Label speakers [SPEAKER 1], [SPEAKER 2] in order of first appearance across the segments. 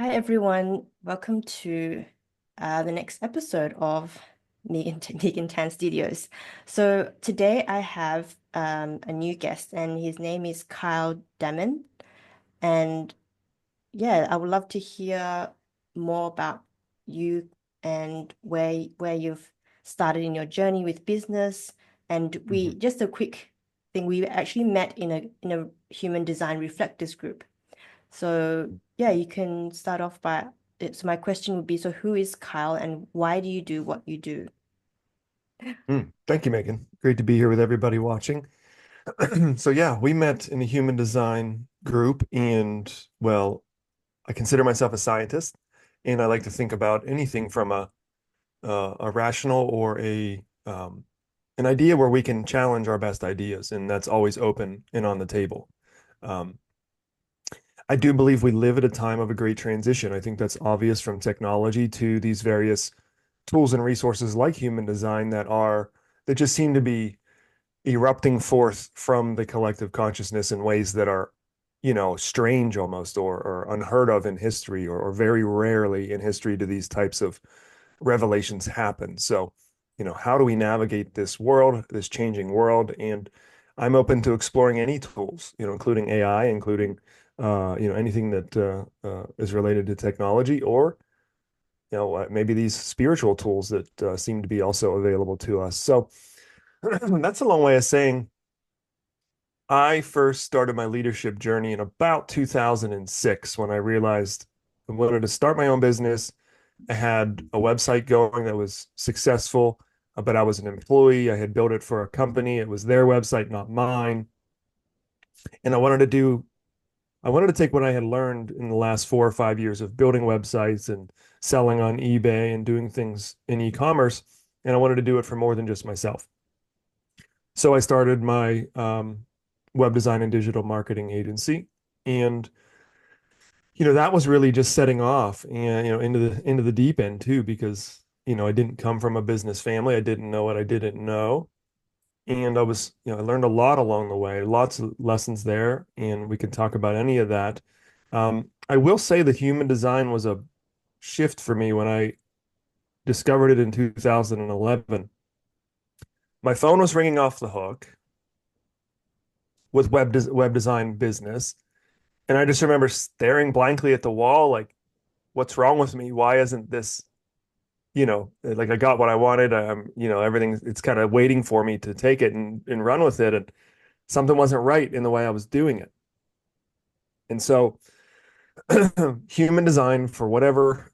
[SPEAKER 1] Hi everyone, welcome to the next episode of Megan Tan Studios. So today I have a new guest and his name is Kyle Dammann. And yeah, I would love to hear more about you and where you've started in your journey with business. And we
[SPEAKER 2] Mhm.
[SPEAKER 1] just a quick thing, we actually met in a human design reflectors group. So yeah, you can start off by so my question would be, so who is Kyle and why do you do what you do?
[SPEAKER 2] Thank you, Megan. Great to be here with everybody watching. So yeah, we met in a human design group, and well, I consider myself a scientist, and I like to think about anything from a rational or a an idea where we can challenge our best ideas, and that's always open and on the table. Um, I do believe we live at a time of a great transition. I think that's obvious from technology to these various tools and resources like human design that just seem to be erupting forth from the collective consciousness in ways that are, strange almost or unheard of in history or very rarely in history do these types of revelations happen. So, how do we navigate this world, this changing world? And I'm open to exploring any tools, including AI, including, anything that is related to technology or maybe these spiritual tools that seem to be also available to us. So that's a long way of saying I first started my leadership journey in about 2006 when I realized I wanted to start my own business. I had a website going that was successful, but I was an employee. I had built it for a company. It was their website, not mine. And I wanted to take what I had learned in the last 4 or 5 years of building websites and selling on eBay and doing things in e-commerce, and I wanted to do it for more than just myself. So I started my web design and digital marketing agency, and that was really just setting off and into the deep end too, because I didn't come from a business family. I didn't know what I didn't know, and I learned a lot along the way, lots of lessons there, and we can talk about any of that. I will say that human design was a shift for me when I discovered it in 2011. My phone was ringing off the hook with web design business, and I just remember staring blankly at the wall, like, what's wrong with me? Why isn't this, like I got what I wanted. Everything, it's kind of waiting for me to take it and run with it. And something wasn't right in the way I was doing it. And so human design, for whatever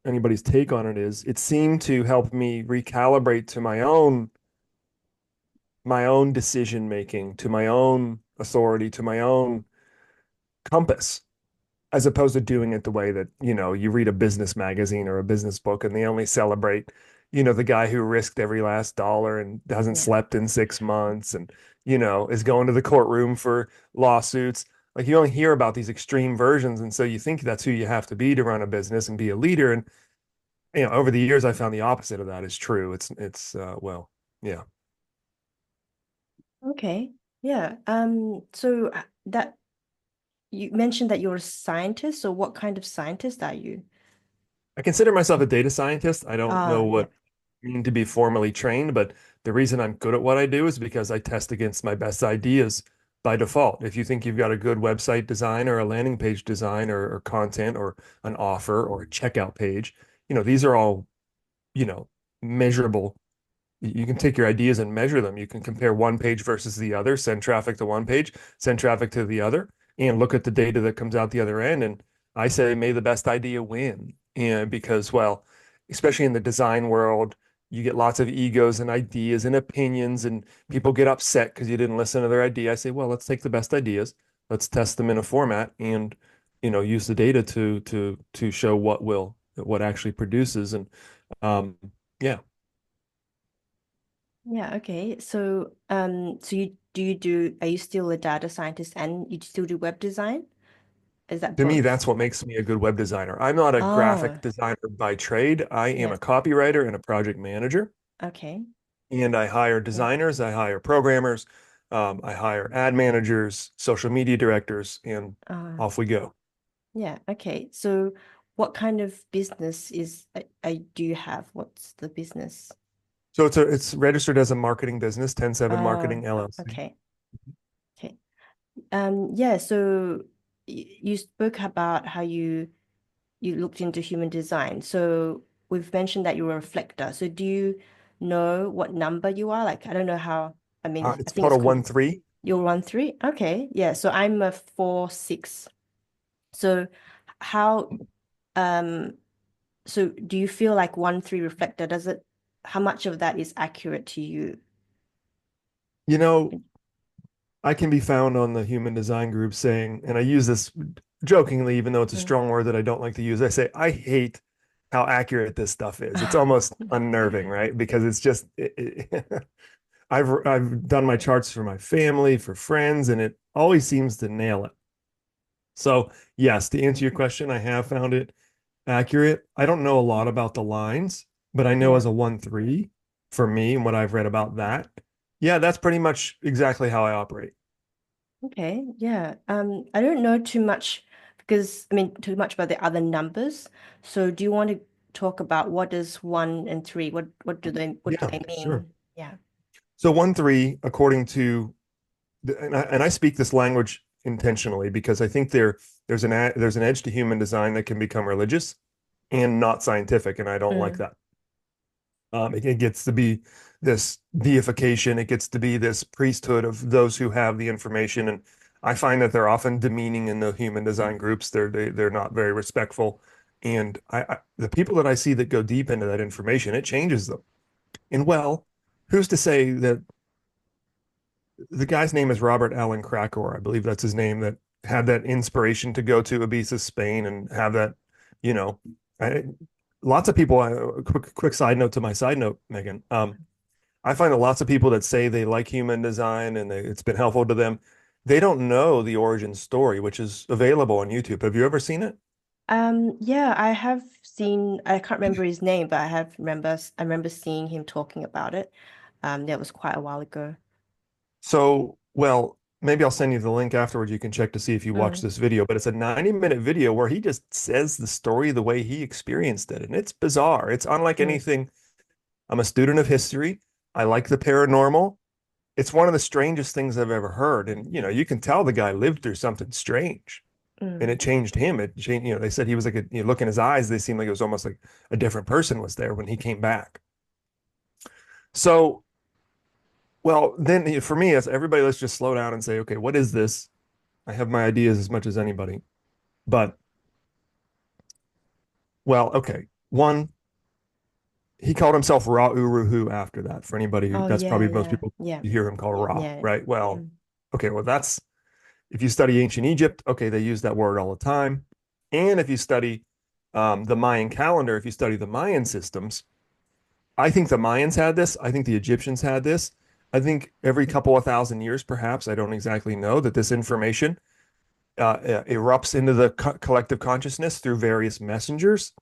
[SPEAKER 2] anybody's take on it is, it seemed to help me recalibrate to my own decision making, to my own authority, to my own compass, as opposed to doing it the way that, you read a business magazine or a business book and they only celebrate, the guy who risked every last dollar and hasn't
[SPEAKER 1] Yeah.
[SPEAKER 2] slept in 6 months and, is going to the courtroom for lawsuits. Like, you only hear about these extreme versions. And so you think that's who you have to be to run a business and be a leader. And, over the years, I found the opposite of that is true. Well, yeah.
[SPEAKER 1] Okay. Yeah. So that you mentioned that you're a scientist, so what kind of scientist are you?
[SPEAKER 2] I consider myself a data scientist. I don't know
[SPEAKER 1] Yeah.
[SPEAKER 2] what I mean to be formally trained, but the reason I'm good at what I do is because I test against my best ideas by default. If you think you've got a good website design or a landing page design or content or an offer or a checkout page, these are all, you know, measurable. You can take your ideas and measure them. You can compare one page versus the other, send traffic to one page, send traffic to the other, and look at the data that comes out the other end. And I say, may the best idea win. And because, well, especially in the design world, you get lots of egos and ideas and opinions, and people get upset because you didn't listen to their idea. I say, well, let's take the best ideas, let's test them in a format, and use the data to show what actually produces. And um, yeah.
[SPEAKER 1] Yeah, okay. So so are you still a data scientist and you still do web design? Is that
[SPEAKER 2] To me,
[SPEAKER 1] both?
[SPEAKER 2] that's what makes me a good web designer. I'm not a
[SPEAKER 1] Oh,
[SPEAKER 2] graphic designer by trade. I am
[SPEAKER 1] yeah.
[SPEAKER 2] a copywriter and a project manager.
[SPEAKER 1] Okay.
[SPEAKER 2] And I hire
[SPEAKER 1] Yeah.
[SPEAKER 2] designers, I hire programmers, I hire ad managers, social media directors, and
[SPEAKER 1] Uh,
[SPEAKER 2] off we go.
[SPEAKER 1] Yeah. Okay. So what kind of business is I do you have? What's the business?
[SPEAKER 2] So it's registered as a marketing business, 107 Marketing LLC.
[SPEAKER 1] Okay. Okay. Yeah, so you spoke about how you looked into human design. So we've mentioned that you're a reflector. So do you know what number you are? Like, I don't know how, I mean, I
[SPEAKER 2] It's
[SPEAKER 1] think
[SPEAKER 2] called
[SPEAKER 1] it's
[SPEAKER 2] a
[SPEAKER 1] called
[SPEAKER 2] 1-3.
[SPEAKER 1] you're 1-3. Okay. Yeah. So I'm a 4-6. So how um so do you feel like 1-3 reflector, does it how much of that is accurate to you?
[SPEAKER 2] You know, I can be found on the human design group saying, and I use this jokingly, even though it's a
[SPEAKER 1] Mm.
[SPEAKER 2] strong word that I don't like to use. I say, I hate how accurate this stuff is. It's almost unnerving, right? Because it's just, I've done my charts for my family, for friends, and it always seems to nail it. So, yes, to answer your question, I have found it accurate. I don't know a lot about the lines, but I know
[SPEAKER 1] Yeah.
[SPEAKER 2] as a 1-3 for me and what I've read about that, yeah, that's pretty much exactly how I operate.
[SPEAKER 1] Okay, yeah. I don't know too much because I mean too much about the other numbers. So do you want to talk about what is 1 and 3? What do
[SPEAKER 2] Yeah,
[SPEAKER 1] they
[SPEAKER 2] sure.
[SPEAKER 1] mean? Yeah.
[SPEAKER 2] So 1-3, according to, and I speak this language intentionally because I think there's an edge to human design that can become religious and not scientific, and I don't like
[SPEAKER 1] Mm,
[SPEAKER 2] that. It gets to be this deification. It gets to be this priesthood of those who have the information, and I find that they're often demeaning in the human design groups. They're not very respectful, and the people that I see that go deep into that information, it changes them. And well, who's to say that the guy's name is Robert Allen Krakauer, I believe that's his name, that had that inspiration to go to Ibiza, Spain, and have that, you know, I, lots of people. Quick side note to my side note, Megan. I find that lots of people that say they like human design and it's been helpful to them, they don't know the origin story, which is available on YouTube. Have you ever seen it?
[SPEAKER 1] yeah, I have seen, I can't remember his name, but I remember seeing him talking about it. That was quite a while ago.
[SPEAKER 2] So, well, maybe I'll send you the link afterwards. You can check to see if you watch
[SPEAKER 1] Mm,
[SPEAKER 2] this video, but it's a 90-minute video where he just says the story the way he experienced it. And it's bizarre. It's unlike
[SPEAKER 1] mm,
[SPEAKER 2] anything. I'm a student of history. I like the paranormal. It's one of the strangest things I've ever heard. And, you can tell the guy lived through something strange and
[SPEAKER 1] mm.
[SPEAKER 2] it changed him. It changed, they said he was like, look in his eyes, they seemed like it was almost like a different person was there when he came back. So, well, then for me, as everybody, let's just slow down and say, okay, what is this? I have my ideas as much as anybody. But, well, okay. One, he called himself Ra Uruhu after that. For anybody who,
[SPEAKER 1] Oh
[SPEAKER 2] that's
[SPEAKER 1] yeah,
[SPEAKER 2] probably most
[SPEAKER 1] yeah,
[SPEAKER 2] people,
[SPEAKER 1] yeah,
[SPEAKER 2] you hear him call Ra,
[SPEAKER 1] yeah.
[SPEAKER 2] right? Well,
[SPEAKER 1] Mm,
[SPEAKER 2] okay, well, that's, if you study ancient Egypt, okay, they use that word all the time. And if you study the Mayan calendar, if you study the Mayan systems, I think the Mayans had this. I think the Egyptians had this. I think every couple of thousand years, perhaps, I don't exactly know, that this information erupts into the collective consciousness through various messengers.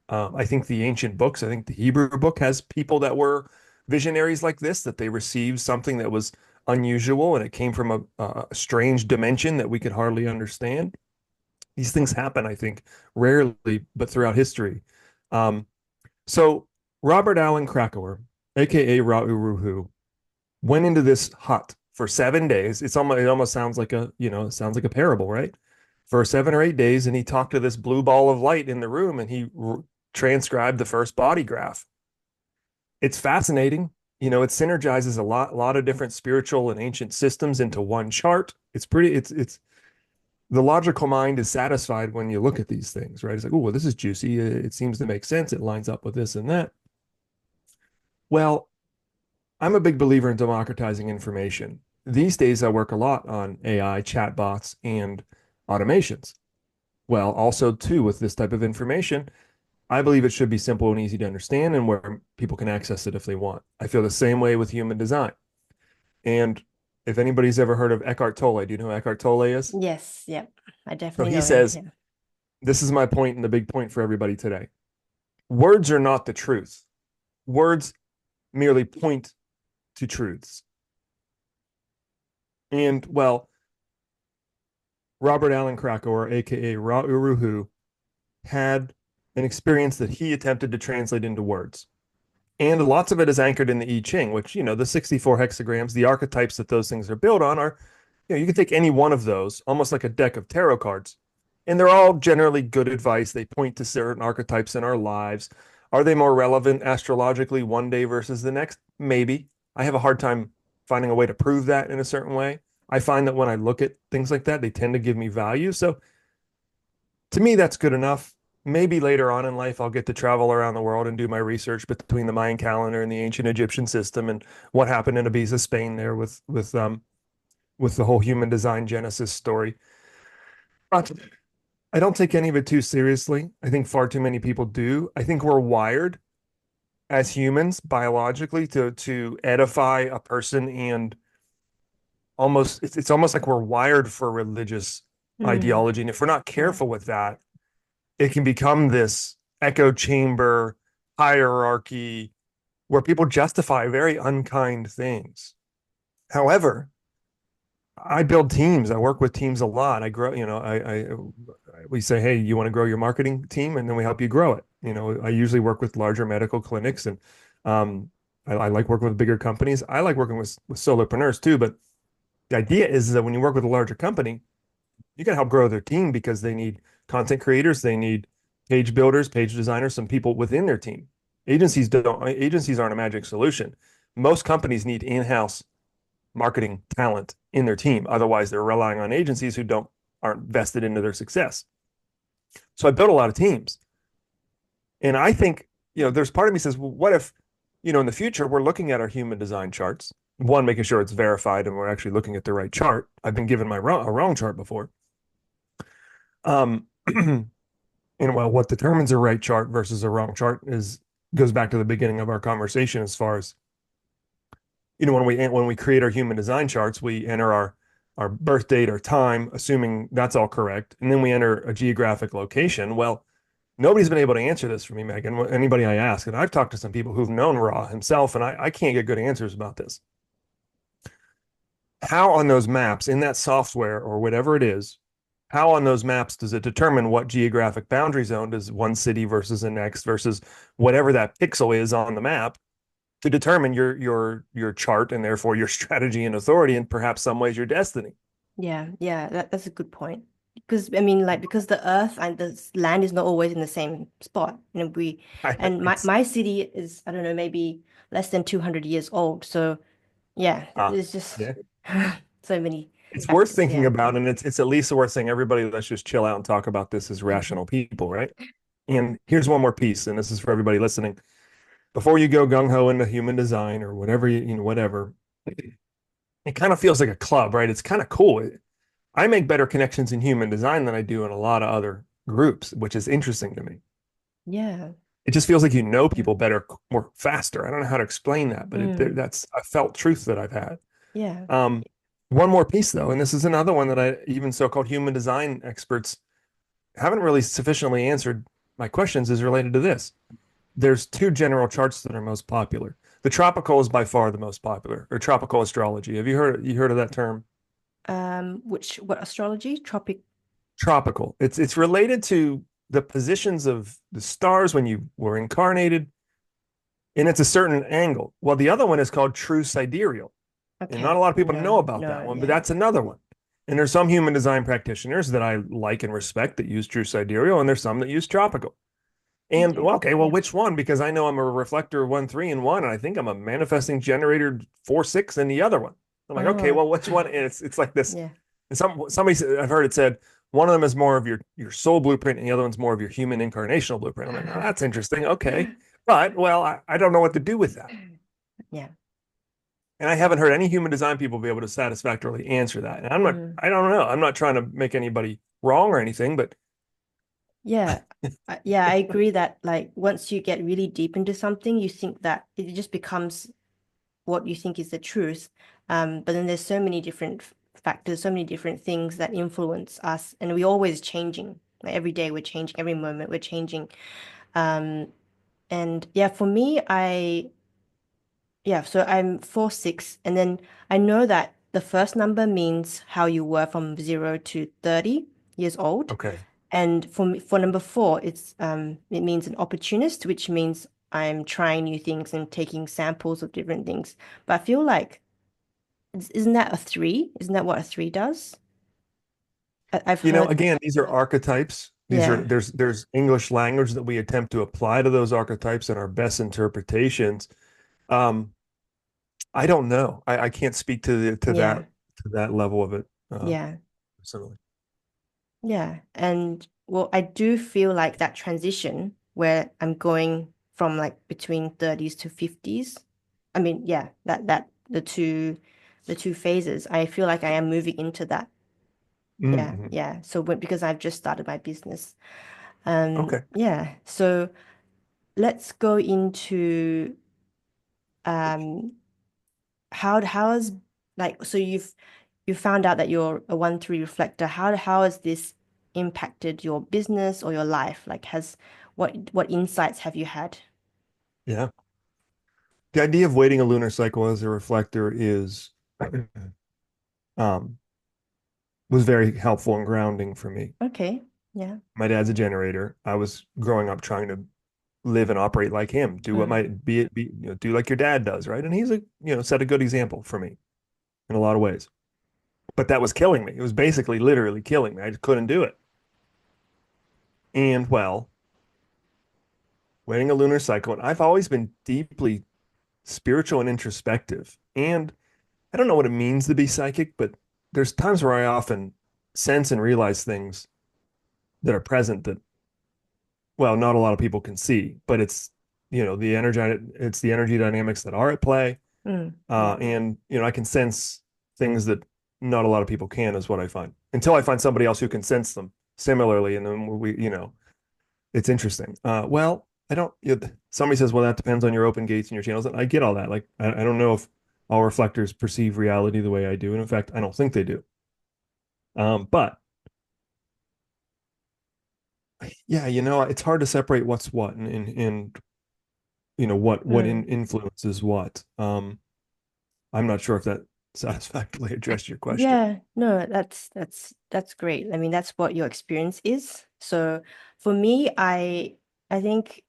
[SPEAKER 2] I think the ancient books, I think the Hebrew book has people that were visionaries like this, that they received something that was unusual and it came from a strange dimension that we could hardly understand. These things happen, I think, rarely, but throughout history. Um, so Robert Allen Krakauer, aka Rauruhu, went into this hut for 7 days. It almost sounds like it sounds like a parable, right? For 7 or 8 days, and he talked to this blue ball of light in the room, and he transcribed the first body graph. It's fascinating. It synergizes a lot of different spiritual and ancient systems into one chart. It's the logical mind is satisfied when you look at these things, right? It's like, oh, well, this is juicy. It seems to make sense. It lines up with this and that. Well, I'm a big believer in democratizing information. These days, I work a lot on AI, chatbots, and automations. Well, also, too, with this type of information, I believe it should be simple and easy to understand and where people can access it if they want. I feel the same way with human design. And if anybody's ever heard of Eckhart Tolle, do you know who Eckhart Tolle is?
[SPEAKER 1] yes, yep. I
[SPEAKER 2] So
[SPEAKER 1] definitely
[SPEAKER 2] he
[SPEAKER 1] know him.
[SPEAKER 2] says,
[SPEAKER 1] Yeah.
[SPEAKER 2] this is my point and the big point for everybody today. Words are not the truth. Words merely point to truths. And well, Robert Allen Krakauer, aka Ra Uruhu, had an experience that he attempted to translate into words. And lots of it is anchored in the I Ching, which, the 64 hexagrams, the archetypes that those things are built on are, you can take any one of those, almost like a deck of tarot cards. And they're all generally good advice. They point to certain archetypes in our lives. Are they more relevant astrologically one day versus the next? Maybe. I have a hard time finding a way to prove that in a certain way. I find that when I look at things like that, they tend to give me value. So to me, that's good enough. Maybe later on in life, I'll get to travel around the world and do my research between the Mayan calendar and the ancient Egyptian system and what happened in Ibiza, Spain, there with the whole human design Genesis story. But I don't take any of it too seriously. I think far too many people do. I think we're wired as humans biologically to edify a person and almost it's almost like we're wired for religious
[SPEAKER 1] Mm,
[SPEAKER 2] ideology. And if we're not
[SPEAKER 1] yeah.
[SPEAKER 2] careful with that, it can become this echo chamber hierarchy where people justify very unkind things. However, I build teams. I work with teams a lot. I grow, we say, hey, you want to grow your marketing team? And then we help you grow it. I usually work with larger medical clinics and um, I like working with bigger companies. I like working with solopreneurs too. But the idea is that when you work with a larger company, you can help grow their team because they need content creators, they need page builders, page designers, some people within their team. Agencies aren't a magic solution. Most companies need in-house marketing talent in their team. Otherwise, they're relying on agencies who aren't vested into their success. So I built a lot of teams. And I think, there's part of me says, well, what if, in the future, we're looking at our human design charts, one, making sure it's verified and we're actually looking at the right chart. I've been given a wrong chart before. Um, and well, what determines a right chart versus a wrong chart goes back to the beginning of our conversation as far as when we create our human design charts, we enter our birth date, our time, assuming that's all correct, and then we enter a geographic location. Well, nobody's been able to answer this for me, Megan. Anybody I ask, and I've talked to some people who've known Ra himself, and I can't get good answers about this. How on those maps in that software or whatever it is, how on those maps does it determine what geographic boundary zone does one city versus the next versus whatever that pixel is on the map to determine your chart and therefore your strategy and authority and perhaps some ways your destiny.
[SPEAKER 1] Yeah, yeah, that's a good point. Because I mean, like, because the earth and the land is not always in the same spot. And my,
[SPEAKER 2] It's
[SPEAKER 1] my city is, I don't know, maybe less than 200 years old. So yeah, there's just
[SPEAKER 2] yeah.
[SPEAKER 1] so many
[SPEAKER 2] It's worth
[SPEAKER 1] factors.
[SPEAKER 2] thinking
[SPEAKER 1] Yeah.
[SPEAKER 2] about, and it's at least worth saying, everybody, let's just chill out and talk about this as rational people, right? And here's one more piece, and this is for everybody listening. Before you go gung ho into human design or whatever whatever, it kind of feels like a club, right? It's kind of cool. I make better connections in human design than I do in a lot of other groups, which is interesting to me.
[SPEAKER 1] Yeah.
[SPEAKER 2] It just feels like you know people better, more faster. I don't know how to explain that, but
[SPEAKER 1] Mm,
[SPEAKER 2] that's a felt truth that I've had.
[SPEAKER 1] yeah.
[SPEAKER 2] Um, one more piece though, and this is another one that even so-called human design experts haven't really sufficiently answered my questions is related to this. There's two general charts that are most popular. The tropical is by far the most popular, or tropical astrology. Have you heard of that term?
[SPEAKER 1] What astrology? Tropic.
[SPEAKER 2] Tropical. It's related to the positions of the stars when you were incarnated, and it's a certain angle. Well, the other one is called true sidereal. And not a
[SPEAKER 1] Okay.
[SPEAKER 2] lot of people know
[SPEAKER 1] No,
[SPEAKER 2] about that
[SPEAKER 1] no,
[SPEAKER 2] one, but
[SPEAKER 1] yeah.
[SPEAKER 2] that's another one. And there's some human design practitioners that I like and respect that use true sidereal, and there's some that use tropical. And
[SPEAKER 1] Okay.
[SPEAKER 2] well, okay, well,
[SPEAKER 1] Yeah.
[SPEAKER 2] which one? Because I know I'm a reflector 1, 3, and 1, and I think I'm a manifesting generator 4, 6 in the other one. I'm like, okay,
[SPEAKER 1] Oh,
[SPEAKER 2] well, which one? And it's like this.
[SPEAKER 1] yeah.
[SPEAKER 2] And somebody I've heard it said one of them is more of your soul blueprint, and the other one's more of your human incarnational blueprint. I'm like, oh, that's interesting. Okay, but well, I don't know what to do with that.
[SPEAKER 1] Yeah.
[SPEAKER 2] And I haven't heard any human design people be able to satisfactorily answer that. And
[SPEAKER 1] Mm.
[SPEAKER 2] I don't know. I'm not trying to make anybody wrong or anything, but
[SPEAKER 1] Yeah. Yeah, I agree that like once you get really deep into something, you think that it just becomes what you think is the truth. But then there's so many different factors, so many different things that influence us, and we're always changing. Like every day we're changing, every moment we're changing. Um, and yeah, for me, so I'm 4'6", and then I know that. the first number means how you were from 0 to 30 years old.
[SPEAKER 2] Okay.
[SPEAKER 1] And for me, for number four, it means an opportunist, which means I'm trying new things and taking samples of different things. But I feel like isn't that a three? Isn't that what a three does? I've
[SPEAKER 2] You know,
[SPEAKER 1] heard,
[SPEAKER 2] again, these are archetypes. These are
[SPEAKER 1] yeah,
[SPEAKER 2] there's English language that we attempt to apply to those archetypes and our best interpretations. Um, I don't know. I can't speak
[SPEAKER 1] yeah,
[SPEAKER 2] to that level of it
[SPEAKER 1] yeah,
[SPEAKER 2] personally.
[SPEAKER 1] yeah. And well, I do feel like that transition where I'm going from like between 30s to 50s. I mean, yeah, that the two phases. I feel like I am moving into that. Yeah,
[SPEAKER 2] Mm-hmm.
[SPEAKER 1] yeah. So because I've just started my business.
[SPEAKER 2] Okay.
[SPEAKER 1] Yeah. So let's go into um how is like so you found out that you're a 1-3 reflector. How has this impacted your business or your life? Like has what insights have you had?
[SPEAKER 2] Yeah. The idea of waiting a lunar cycle as a reflector is um was very helpful and grounding for me.
[SPEAKER 1] Okay. Yeah.
[SPEAKER 2] My dad's a generator. I was growing up trying to live and operate like him. Do what
[SPEAKER 1] Mm,
[SPEAKER 2] might be do like your dad does, right? And he's set a good example for me in a lot of ways. But that was killing me. It was basically literally killing me. I just couldn't do it. And well, waiting a lunar cycle, and I've always been deeply spiritual and introspective. And I don't know what it means to be psychic, but there's times where I often sense and realize things that are present that, well, not a lot of people can see, but it's the energy dynamics that are at play.
[SPEAKER 1] yeah.
[SPEAKER 2] And I can sense things that not a lot of people can, is what I find. Until I find somebody else who can sense them similarly, and then it's interesting. Well, I don't. Somebody says, "Well, that depends on your open gates and your channels," and I get all that. Like, I don't know if all reflectors perceive reality the way I do, and in fact, I don't think they do. But yeah, it's hard to separate what's what, and what
[SPEAKER 1] Mm.
[SPEAKER 2] influences what. I'm not sure if that satisfactorily addressed your question.
[SPEAKER 1] Yeah, no, that's great. I mean, that's what your experience is. So for me, I think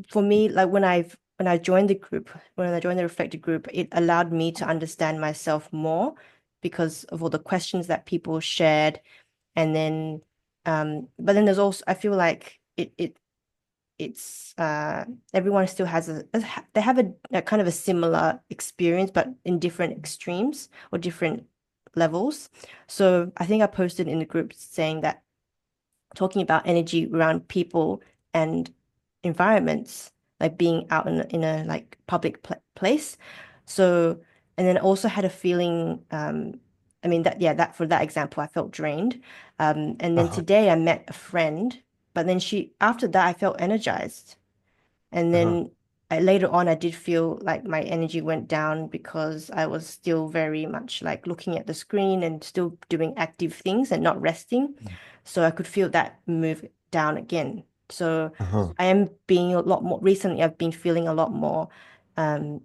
[SPEAKER 1] for me, like when I joined the group, when I joined the reflected group, it allowed me to understand myself more because of all the questions that people shared. And then but then there's also I feel like it's everyone still has they have a kind of a similar experience, but in different extremes or different levels. So I think I posted in the group saying that talking about energy around people and environments, like being out in a like public place. So, and then also had a feeling, I mean that yeah, that for that example, I felt drained. And then
[SPEAKER 2] Uh-huh.
[SPEAKER 1] today I met a friend, but then after that I felt energized. And
[SPEAKER 2] Uh-huh.
[SPEAKER 1] then later on, I did feel like my energy went down because I was still very much like looking at the screen and still doing active things and not resting. So I could feel that move down again. So
[SPEAKER 2] Uh-huh.
[SPEAKER 1] I am being a lot more recently, I've been feeling a lot more um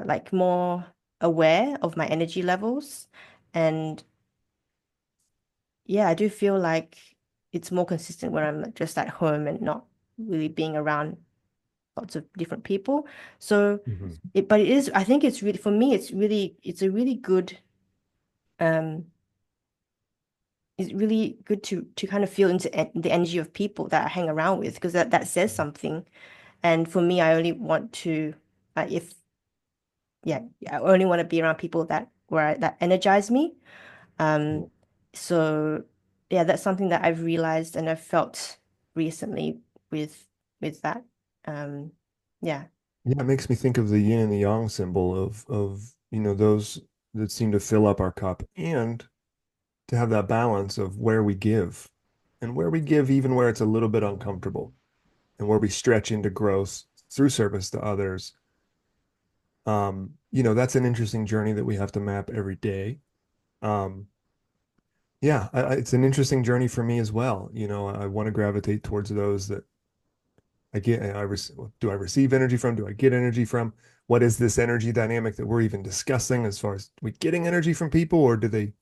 [SPEAKER 1] like more aware of my energy levels. And yeah, I do feel like it's more consistent when I'm just at home and not really being around lots of different people. So
[SPEAKER 2] Mhm.
[SPEAKER 1] but it is, I think it's really, for me, it's a really good, um, it's really good to kind of feel into the energy of people that I hang around with because that says something. And for me, I only want to, if, yeah, I only want to be around people that energize me. Um, so yeah, that's something that I've realized and I've felt recently with with that. Um, yeah.
[SPEAKER 2] Yeah, it makes me think of the yin and the yang symbol of those that seem to fill up our cup, and to have that balance of where we give, and where we give even where it's a little bit uncomfortable, and where we stretch into growth through service to others. That's an interesting journey that we have to map every day. Um, yeah, it's an interesting journey for me as well. I want to gravitate towards those that I get, do I receive energy from? Do I get energy from? what is this energy dynamic that we're even discussing as far as we getting energy from people, or do they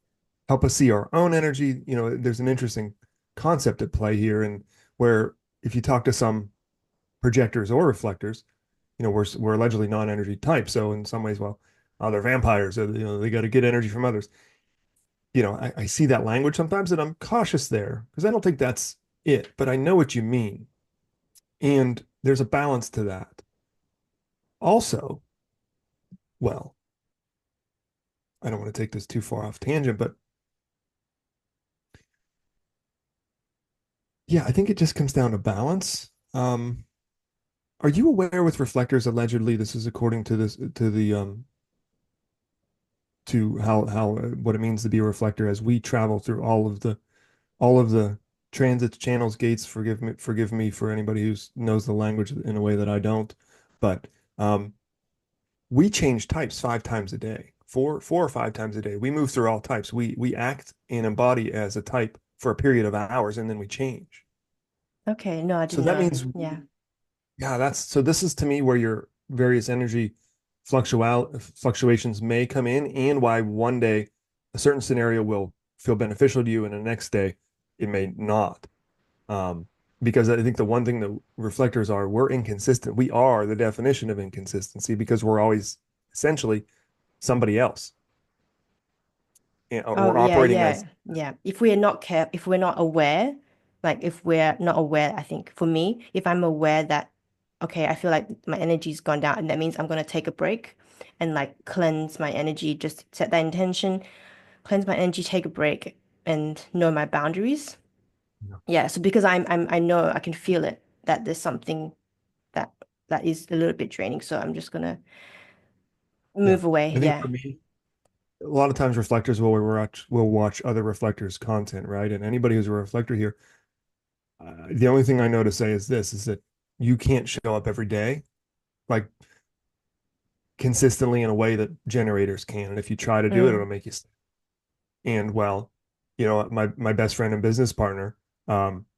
[SPEAKER 2] help us see our own energy? There's an interesting concept at play here, and where if you talk to some projectors or reflectors, we're allegedly non-energy types. So in some ways, well, they're vampires, or they got to get energy from others. I see that language sometimes, and I'm cautious there because I don't think that's it, but I know what you mean. And there's a balance to that. Also, well, I don't want to take this too far off tangent, but yeah, I think it just comes down to balance. Are you aware with reflectors, allegedly, this is according to this to the to how what it means to be a reflector as we travel through all of the transits, channels, gates. Forgive me for anybody who knows the language in a way that I don't. But we change types 5 times a day, four or 5 times a day. We move through all types. We act and embody as a type for a period of hours, and then we change.
[SPEAKER 1] Okay, no, I
[SPEAKER 2] So
[SPEAKER 1] didn't
[SPEAKER 2] that
[SPEAKER 1] know.
[SPEAKER 2] means,
[SPEAKER 1] Yeah.
[SPEAKER 2] yeah, that's so. This is to me where your various energy fluctuations may come in, and why one day a certain scenario will feel beneficial to you, and the next day it may not. Um, because I think the one thing that reflectors are, we're inconsistent. We are the definition of inconsistency because we're always essentially somebody else.
[SPEAKER 1] Oh
[SPEAKER 2] We're
[SPEAKER 1] yeah,
[SPEAKER 2] operating as,
[SPEAKER 1] yeah, yeah. If we're not aware, like if we're not aware, I think for me, if I'm aware that, okay, I feel like my energy's gone down, and that means I'm gonna take a break and like cleanse my energy, just set that intention, cleanse my energy, take a break, and know my boundaries. Yeah, so because I know I can feel it that there's something that that is a little bit draining, so I'm just gonna
[SPEAKER 2] yeah.
[SPEAKER 1] move away.
[SPEAKER 2] I think
[SPEAKER 1] Yeah.
[SPEAKER 2] for me, a lot of times reflectors will watch other reflectors' content, right? And anybody who's a reflector here, the only thing I know to say is this: is that you can't show up every day like consistently in a way that generators can, and if you try to do it,
[SPEAKER 1] Mm.
[SPEAKER 2] it'll make you. And well, my best friend and business partner,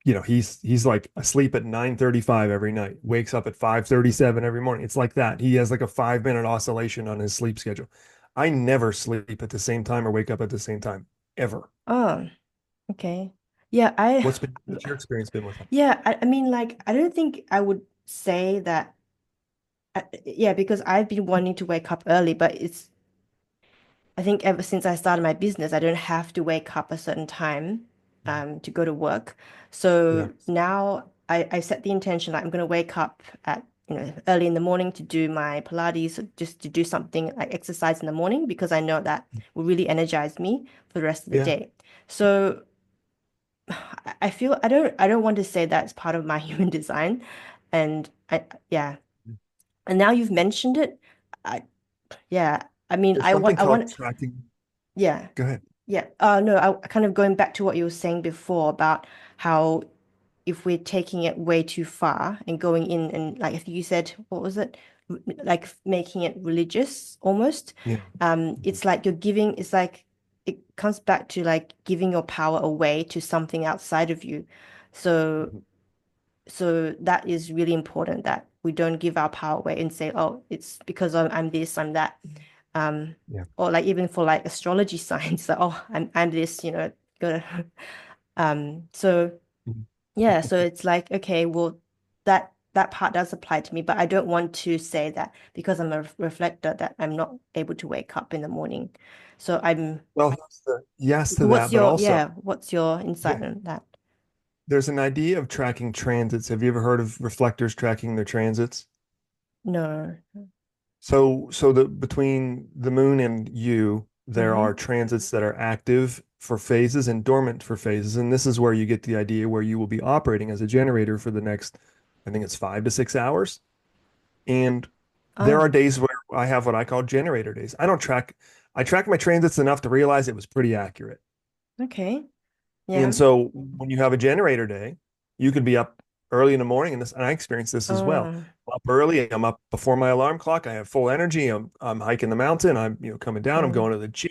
[SPEAKER 2] he's like asleep at 9:35 every night, wakes up at 5:37 every morning. It's like that. He has like a 5-minute oscillation on his sleep schedule. I never sleep at the same time or wake up at the same time, ever.
[SPEAKER 1] Oh, okay. Yeah, I
[SPEAKER 2] What's your experience been with that?
[SPEAKER 1] yeah, I mean like I don't think I would say that yeah, because I've been wanting to wake up early, but it's I think ever since I started my business, I don't have to wake up a certain time to go to work.
[SPEAKER 2] Yeah.
[SPEAKER 1] So now I set the intention like I'm gonna wake up at early in the morning to do my Pilates, just to do something like exercise in the morning because I know that will really energize me for the rest of the
[SPEAKER 2] Yeah.
[SPEAKER 1] day. So I feel I don't want to say that's part of my human design, and I yeah. And now you've mentioned it, I yeah. I mean,
[SPEAKER 2] There's something
[SPEAKER 1] I
[SPEAKER 2] called
[SPEAKER 1] want
[SPEAKER 2] tracking.
[SPEAKER 1] yeah.
[SPEAKER 2] Go ahead.
[SPEAKER 1] Yeah. No, I kind of going back to what you were saying before about how if we're taking it way too far and going in and like if you said what was it? Like making it religious almost.
[SPEAKER 2] Yeah.
[SPEAKER 1] It's like you're giving it's like it comes back to like giving your power away to something outside of you. So
[SPEAKER 2] Mhm.
[SPEAKER 1] so that is really important that we don't give our power away and say, oh, it's because I'm this, I'm that. Um,
[SPEAKER 2] Yeah.
[SPEAKER 1] or like even for like astrology signs, like, oh, I'm this, gotta so
[SPEAKER 2] Mhm.
[SPEAKER 1] yeah, so it's like, okay, well that part does apply to me, but I don't want to say that because I'm a reflector that I'm not able to wake up in the morning. So I'm
[SPEAKER 2] Well, yes to
[SPEAKER 1] what's
[SPEAKER 2] that, but
[SPEAKER 1] your
[SPEAKER 2] also,
[SPEAKER 1] yeah, what's your insight
[SPEAKER 2] yeah,
[SPEAKER 1] on that?
[SPEAKER 2] there's an idea of tracking transits. Have you ever heard of reflectors tracking their transits?
[SPEAKER 1] No.
[SPEAKER 2] So the between the moon and you, there are
[SPEAKER 1] Mm-hmm.
[SPEAKER 2] transits that are active for phases and dormant for phases. And this is where you get the idea where you will be operating as a generator for the next, I think it's 5 to 6 hours. And there
[SPEAKER 1] Oh,
[SPEAKER 2] are days where I have what I call generator days. I track my transits enough to realize it was pretty accurate.
[SPEAKER 1] okay.
[SPEAKER 2] And
[SPEAKER 1] Yeah.
[SPEAKER 2] so when you have a generator day, you could be up early in the morning, and I experience this as well.
[SPEAKER 1] Oh,
[SPEAKER 2] I'm up early, I'm up before my alarm clock. I have full energy. I'm hiking the mountain. I'm coming down. I'm
[SPEAKER 1] mm,
[SPEAKER 2] going to the gym.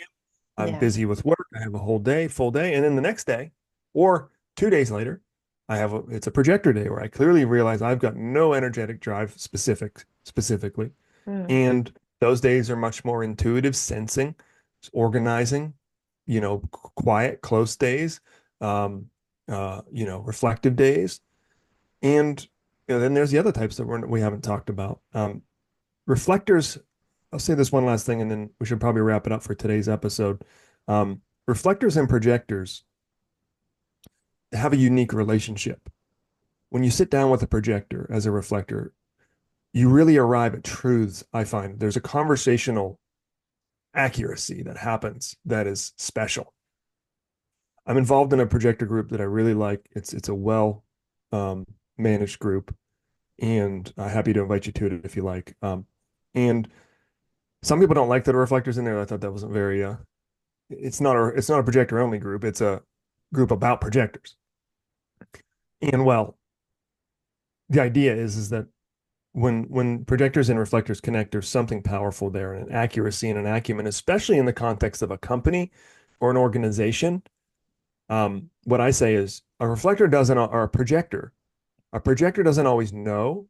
[SPEAKER 2] I'm
[SPEAKER 1] yeah.
[SPEAKER 2] busy with work. I have a whole day, full day, and then the next day, or 2 days later, it's a projector day where I clearly realize I've got no energetic drive specifically.
[SPEAKER 1] Mm.
[SPEAKER 2] And those days are much more intuitive, sensing, organizing, quiet, close days, reflective days. And then there's the other types that we haven't talked about. Reflectors, I'll say this one last thing, and then we should probably wrap it up for today's episode. Reflectors and projectors have a unique relationship. When you sit down with a projector as a reflector, you really arrive at truths, I find. There's a conversational accuracy that happens that is special. I'm involved in a projector group that I really like. It's a well um, managed group, and happy to invite you to it if you like. And some people don't like that reflectors in there. I thought that wasn't very. It's not a projector only group. It's a group about projectors. And well, the idea is that when projectors and reflectors connect, there's something powerful there, and an accuracy and an acumen, especially in the context of a company or an organization. What I say is a reflector doesn't, or a projector doesn't always know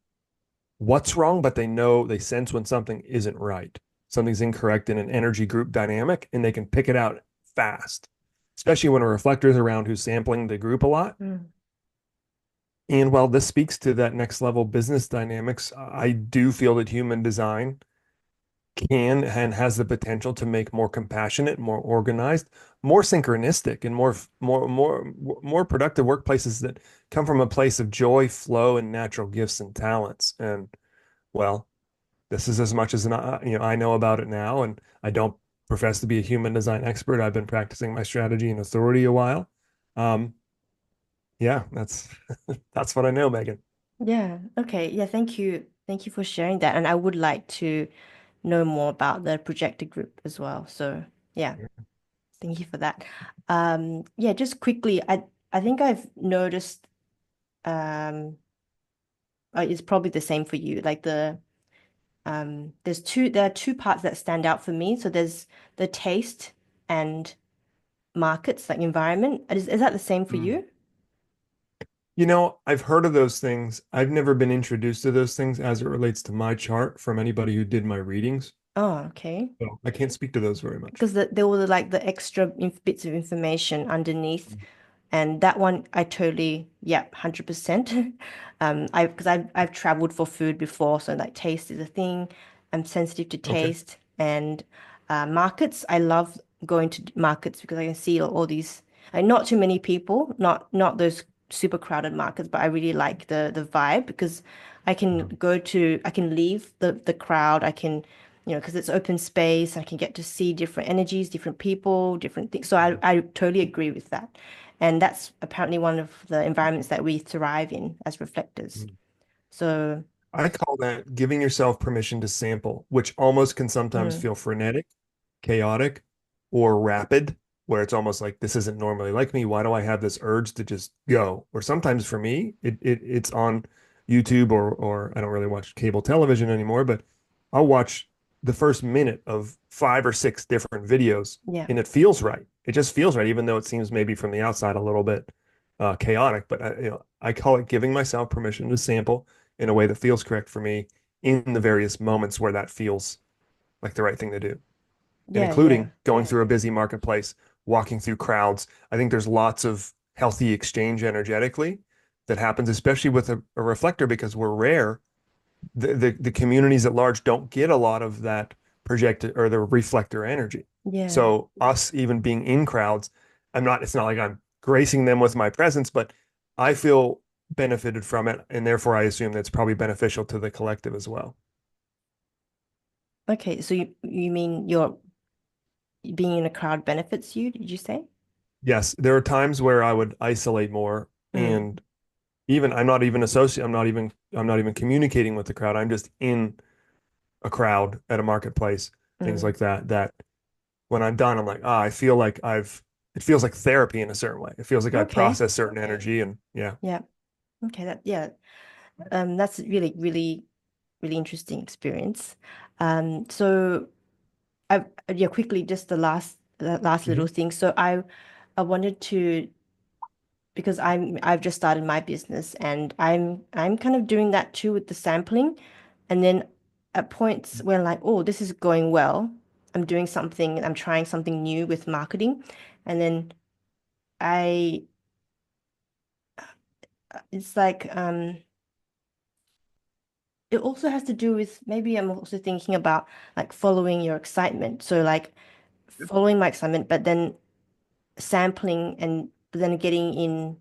[SPEAKER 2] what's wrong, but they sense when something isn't right, something's incorrect in an energy group dynamic, and they can pick it out fast, especially when a reflector is around who's sampling the group a lot.
[SPEAKER 1] Mm.
[SPEAKER 2] And while this speaks to that next level business dynamics, I do feel that human design can and has the potential to make more compassionate, more organized, more synchronistic, and more productive workplaces that come from a place of joy, flow, and natural gifts and talents. And well, this is as much as I know about it now, and I don't profess to be a human design expert. I've been practicing my strategy and authority a while. Um, yeah, that's that's what I know, Megan.
[SPEAKER 1] Yeah. Okay. Yeah. Thank you. Thank you for sharing that. And I would like to know more about the projector group as well. So yeah, thank you for that. Yeah, just quickly, I think I've noticed um it's probably the same for you. Like there are two parts that stand out for me. So there's the taste and markets, like environment. Is that the same for
[SPEAKER 2] Mm.
[SPEAKER 1] you?
[SPEAKER 2] I've heard of those things. I've never been introduced to those things as it relates to my chart from anybody who did my readings.
[SPEAKER 1] Oh, okay.
[SPEAKER 2] So I can't speak to those very much.
[SPEAKER 1] Because there were like the extra bits of information underneath. And that one, I totally, yeah, 100%. Because I've traveled for food before, so like taste is a thing. I'm sensitive to
[SPEAKER 2] Okay.
[SPEAKER 1] taste and markets. I love going to markets because I can see all these, like not too many people, not those super crowded markets, but I really like the vibe because
[SPEAKER 2] Mhm.
[SPEAKER 1] I can leave the crowd. I can, because it's open space. I can get to see different energies, different people, different things. So I totally agree with that. And that's apparently one of the environments that we thrive in as reflectors.
[SPEAKER 2] Mhm.
[SPEAKER 1] So,
[SPEAKER 2] I call that giving yourself permission to sample, which almost can sometimes
[SPEAKER 1] mm,
[SPEAKER 2] feel frenetic, chaotic, or rapid, where it's almost like this isn't normally like me. Why do I have this urge to just go? Or sometimes for me, it's on YouTube or I don't really watch cable television anymore, but I'll watch the first minute of 5 or 6 different videos
[SPEAKER 1] yeah,
[SPEAKER 2] and it feels right. It just feels right, even though it seems maybe from the outside a little bit chaotic. But I call it giving myself permission to sample in a way that feels correct for me in the various moments where that feels like the right thing to do, and
[SPEAKER 1] yeah, yeah,
[SPEAKER 2] including going through a busy marketplace, walking through crowds. I think there's lots of healthy exchange energetically that happens, especially with a reflector because we're rare. The communities at large don't get a lot of that projected or the reflector energy.
[SPEAKER 1] yeah.
[SPEAKER 2] So us even being in crowds, it's not like I'm gracing them with my presence, but I feel benefited from it. And therefore I assume that's probably beneficial to the collective as well.
[SPEAKER 1] Okay, so you mean your being in a crowd benefits you, did you say?
[SPEAKER 2] Yes, there are times where I would isolate more
[SPEAKER 1] Mm,
[SPEAKER 2] and even I'm not even communicating with the crowd. I'm just in a crowd at a marketplace, things
[SPEAKER 1] mm.
[SPEAKER 2] like that. That when I'm done, I'm like, I feel like it feels like therapy in a certain way. It feels like I've
[SPEAKER 1] Okay,
[SPEAKER 2] processed certain energy and yeah.
[SPEAKER 1] yeah. Okay, yeah. That's really interesting experience. So yeah, quickly, just the last little
[SPEAKER 2] Mhm.
[SPEAKER 1] thing. So I wanted to because I've just started my business and I'm kind of doing that too with the sampling. And then at points where like, oh, this is going well. I'm doing something, I'm trying something new with marketing. And then I it's like it also has to do with maybe I'm also thinking about like following your excitement. So like following my excitement, but then sampling and but then getting in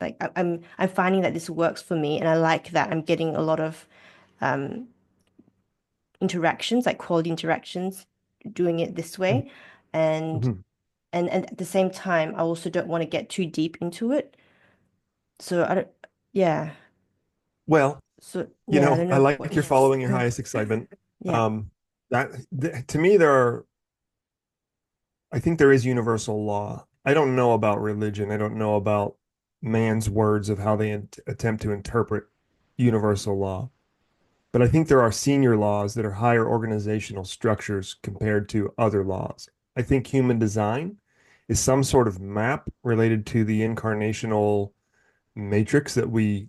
[SPEAKER 1] like I'm finding that this works for me and I like that I'm getting a lot of um interactions, like quality interactions, doing it this way. And
[SPEAKER 2] Mhm.
[SPEAKER 1] and at the same time, I also don't want to get too deep into it. So I don't, yeah.
[SPEAKER 2] Well,
[SPEAKER 1] So yeah, I don't
[SPEAKER 2] I
[SPEAKER 1] know what
[SPEAKER 2] like
[SPEAKER 1] you
[SPEAKER 2] you're
[SPEAKER 1] have to
[SPEAKER 2] following your
[SPEAKER 1] say.
[SPEAKER 2] highest excitement.
[SPEAKER 1] Yeah.
[SPEAKER 2] Um, to me, I think there is universal law. I don't know about religion. I don't know about man's words of how they attempt to interpret universal law. But I think there are senior laws that are higher organizational structures compared to other laws. I think human design is some sort of map related to the incarnational matrix that we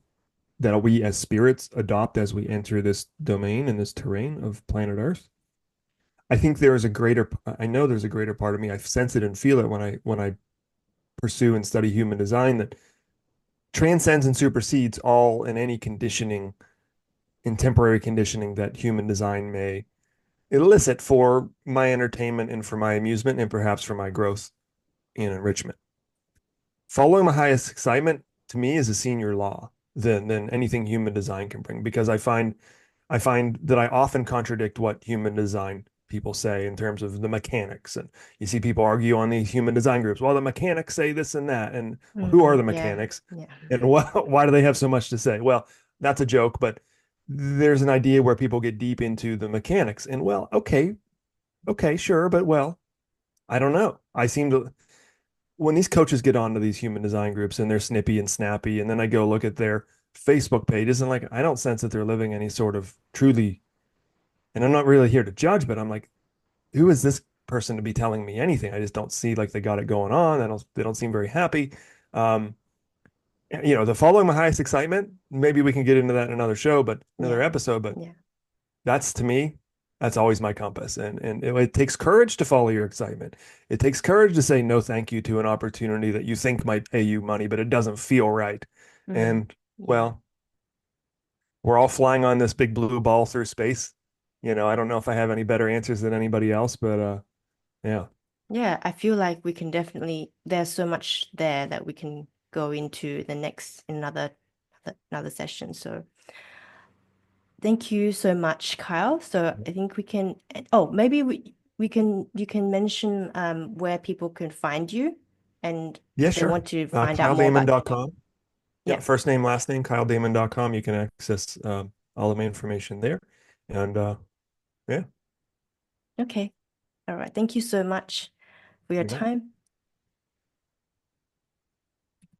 [SPEAKER 2] as spirits adopt as we enter this domain and this terrain of planet Earth. I think there is a greater, I know there's a greater part of me. I sense it and feel it when I pursue and study human design that transcends and supersedes all and any conditioning and temporary conditioning that human design may elicit for my entertainment and for my amusement and perhaps for my growth and enrichment. Following my highest excitement to me is a senior law than anything human design can bring because I find that I often contradict what human design people say in terms of the mechanics. And you see people argue on these human design groups. Well, the mechanics say this and that. And who are the
[SPEAKER 1] Yeah.
[SPEAKER 2] mechanics?
[SPEAKER 1] Yeah.
[SPEAKER 2] And why do they have so much to say? Well, that's a joke, but there's an idea where people get deep into the mechanics. And well, okay, sure, but well, I don't know. I seem to when these coaches get onto these human design groups and they're snippy and snappy, and then I go look at their Facebook pages and like I don't sense that they're living any sort of truly, and I'm not really here to judge, but I'm like, who is this person to be telling me anything? I just don't see like they got it going on. They don't seem very happy. Um, the following my highest excitement, maybe we can get into that in another show, but another
[SPEAKER 1] Yeah.
[SPEAKER 2] episode, but
[SPEAKER 1] Yeah.
[SPEAKER 2] that's to me, that's always my compass. And it takes courage to follow your excitement. It takes courage to say no thank you to an opportunity that you think might pay you money, but it doesn't feel right. And
[SPEAKER 1] Yeah.
[SPEAKER 2] well, we're all flying on this big blue ball through space. I don't know if I have any better answers than anybody else, but yeah.
[SPEAKER 1] Yeah, I feel like we can definitely, there's so much there that we can go into the next in another session. So thank you so much, Kyle. So I think we can, oh, maybe we can, you can mention where people can find you and
[SPEAKER 2] Yeah,
[SPEAKER 1] if they
[SPEAKER 2] sure.
[SPEAKER 1] want to find out more about,
[SPEAKER 2] KyleDamon.com. Yeah,
[SPEAKER 1] yeah.
[SPEAKER 2] first name, last name, KyleDamon.com. You can access all of my information there. And yeah,
[SPEAKER 1] Okay. All right. Thank you so much for your
[SPEAKER 2] you bet.
[SPEAKER 1] time.